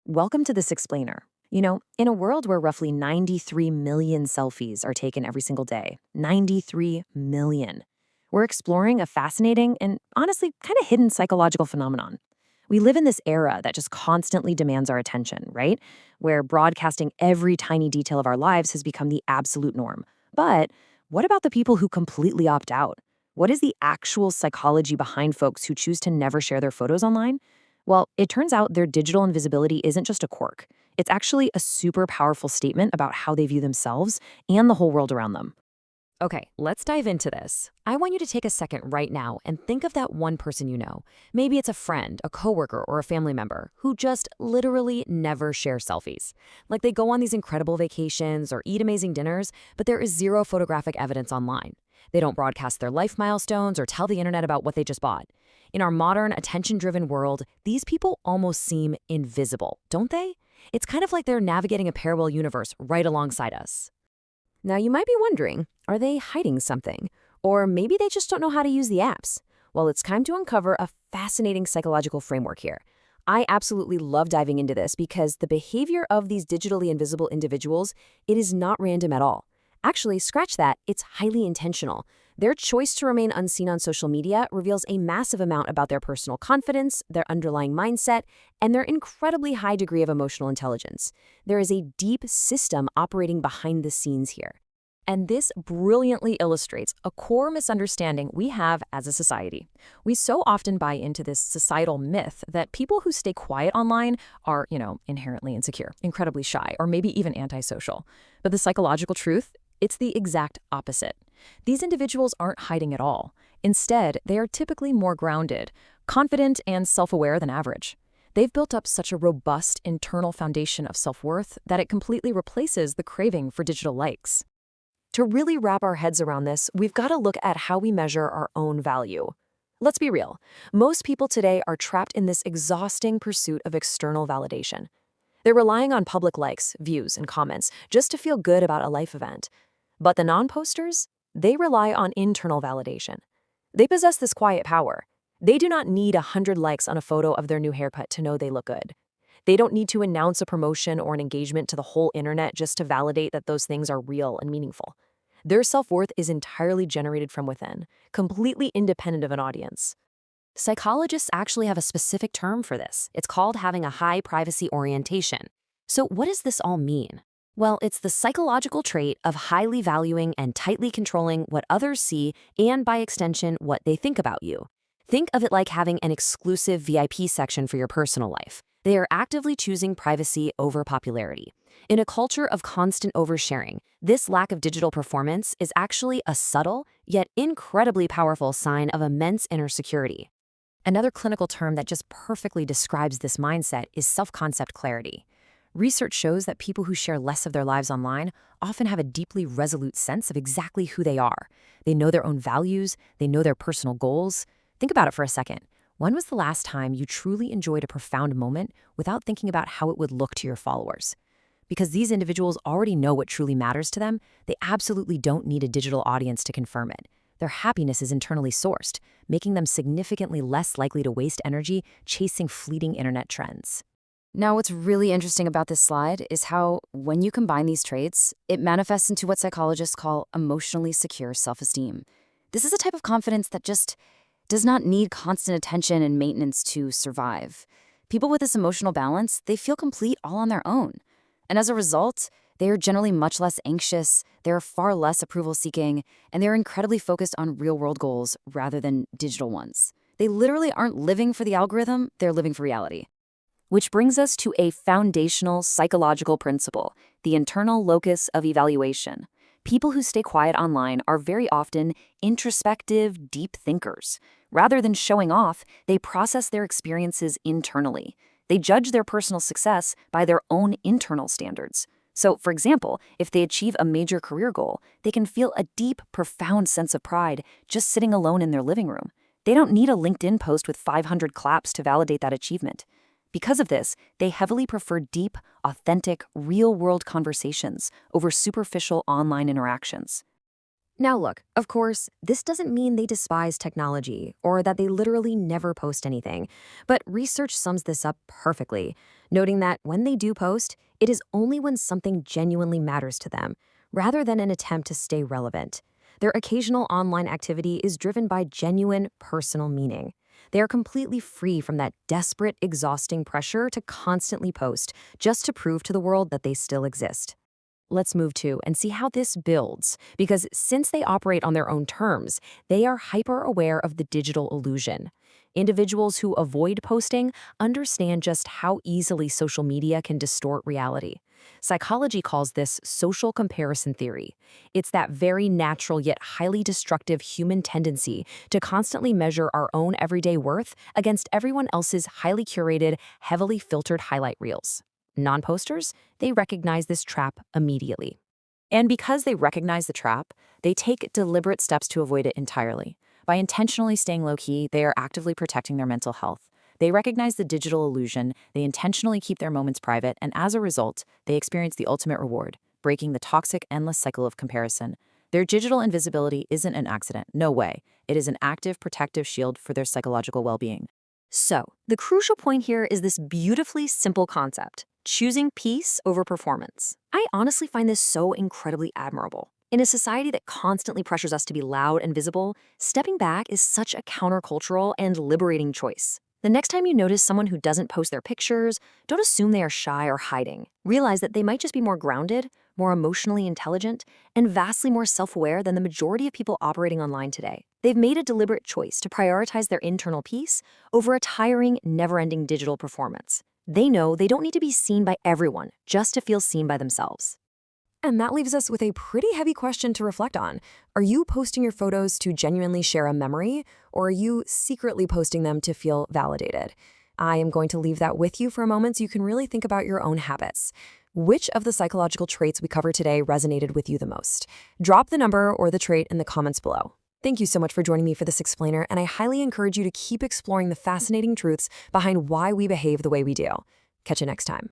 Welcome to This Explainer. You know, in a world where roughly 93 million selfies are taken every single day, 93 million, we're exploring a fascinating and honestly kind of hidden psychological phenomenon. We live in this era that just constantly demands our attention, right? Where broadcasting every tiny detail of our lives has become the absolute norm. But what about the people who completely opt out? What is the actual psychology behind folks who choose to never share their photos online? Well, it turns out their digital invisibility isn't just a quirk. It's actually a super powerful statement about how they view themselves and the whole world around them. Okay, let's dive into this. I want you to take a second right now and think of that one person you know. Maybe it's a friend, a coworker, or a family member who just literally never share selfies. Like they go on these incredible vacations or eat amazing dinners, but there is zero photographic evidence online. They don't broadcast their life milestones or tell the internet about what they just bought. In our modern, attention-driven world, these people almost seem invisible, don't they? It's kind of like they're navigating a parallel universe right alongside us. Now, you might be wondering, are they hiding something? Or maybe they just don't know how to use the apps? Well, it's time to uncover a fascinating psychological framework here. I absolutely love diving into this because the behavior of these digitally invisible individuals, it is not random at all. Actually, scratch that, it's highly intentional. Their choice to remain unseen on social media reveals a massive amount about their personal confidence, their underlying mindset, and their incredibly high degree of emotional intelligence. There is a deep system operating behind the scenes here. And this brilliantly illustrates a core misunderstanding we have as a society. We so often buy into this societal myth that people who stay quiet online are, inherently insecure, incredibly shy, or maybe even antisocial. But the psychological truth, it's the exact opposite. These individuals aren't hiding at all. Instead, they are typically more grounded, confident, and self-aware than average. They've built up such a robust internal foundation of self-worth that it completely replaces the craving for digital likes. To really wrap our heads around this, we've got to look at how we measure our own value. Let's be real. Most people today are trapped in this exhausting pursuit of external validation. They're relying on public likes, views, and comments just to feel good about a life event. But the non-posters, they rely on internal validation. They possess this quiet power. They do not need 100 likes on a photo of their new haircut to know they look good. They don't need to announce a promotion or an engagement to the whole internet just to validate that those things are real and meaningful. Their self-worth is entirely generated from within, completely independent of an audience. Psychologists actually have a specific term for this. It's called having a high privacy orientation. So what does this all mean? Well, it's the psychological trait of highly valuing and tightly controlling what others see and, by extension, what they think about you. Think of it like having an exclusive VIP section for your personal life. They are actively choosing privacy over popularity. In a culture of constant oversharing, this lack of digital performance is actually a subtle, yet incredibly powerful sign of immense inner security. Another clinical term that just perfectly describes this mindset is self-concept clarity. Research shows that people who share less of their lives online often have a deeply resolute sense of exactly who they are. They know their own values, they know their personal goals. Think about it for a second. When was the last time you truly enjoyed a profound moment without thinking about how it would look to your followers? Because these individuals already know what truly matters to them, they absolutely don't need a digital audience to confirm it. Their happiness is internally sourced, making them significantly less likely to waste energy chasing fleeting internet trends. Now, what's really interesting about this slide is how, when you combine these traits, it manifests into what psychologists call emotionally secure self-esteem. This is a type of confidence that just does not need constant attention and maintenance to survive. People with this emotional balance, they feel complete all on their own. And as a result, they are generally much less anxious, they are far less approval-seeking, and they're incredibly focused on real-world goals rather than digital ones. They literally aren't living for the algorithm, they're living for reality. Which brings us to a foundational psychological principle, the internal locus of evaluation. People who stay quiet online are very often introspective, deep thinkers. Rather than showing off, they process their experiences internally. They judge their personal success by their own internal standards. So, for example, if they achieve a major career goal, they can feel a deep, profound sense of pride just sitting alone in their living room. They don't need a LinkedIn post with 500 claps to validate that achievement. Because of this, they heavily prefer deep, authentic, real-world conversations over superficial online interactions. Now look, of course, this doesn't mean they despise technology or that they literally never post anything, but research sums this up perfectly, noting that when they do post, it is only when something genuinely matters to them, rather than an attempt to stay relevant. Their occasional online activity is driven by genuine personal meaning. They are completely free from that desperate, exhausting pressure to constantly post just to prove to the world that they still exist. Let's move to and see how this builds, because since they operate on their own terms, they are hyper aware of the digital illusion. Individuals who avoid posting understand just how easily social media can distort reality. Psychology calls this social comparison theory. It's that very natural yet highly destructive human tendency to constantly measure our own everyday worth against everyone else's highly curated, heavily filtered highlight reels. Non-posters, they recognize this trap immediately. And because they recognize the trap, they take deliberate steps to avoid it entirely. By intentionally staying low-key, they are actively protecting their mental health. They recognize the digital illusion, they intentionally keep their moments private, and as a result, they experience the ultimate reward, breaking the toxic, endless cycle of comparison. Their digital invisibility isn't an accident, no way. It is an active, protective shield for their psychological well-being. So, the crucial point here is this beautifully simple concept: choosing peace over performance. I honestly find this so incredibly admirable. In a society that constantly pressures us to be loud and visible, stepping back is such a countercultural and liberating choice. The next time you notice someone who doesn't post their pictures, don't assume they are shy or hiding. Realize that they might just be more grounded, more emotionally intelligent, and vastly more self-aware than the majority of people operating online today. They've made a deliberate choice to prioritize their internal peace over a tiring, never-ending digital performance. They know they don't need to be seen by everyone just to feel seen by themselves. And that leaves us with a pretty heavy question to reflect on. Are you posting your photos to genuinely share a memory, or are you secretly posting them to feel validated? I am going to leave that with you for a moment so you can really think about your own habits. Which of the psychological traits we covered today resonated with you the most? Drop the number or the trait in the comments below. Thank you so much for joining me for this explainer, and I highly encourage you to keep exploring the fascinating truths behind why we behave the way we do. Catch you next time.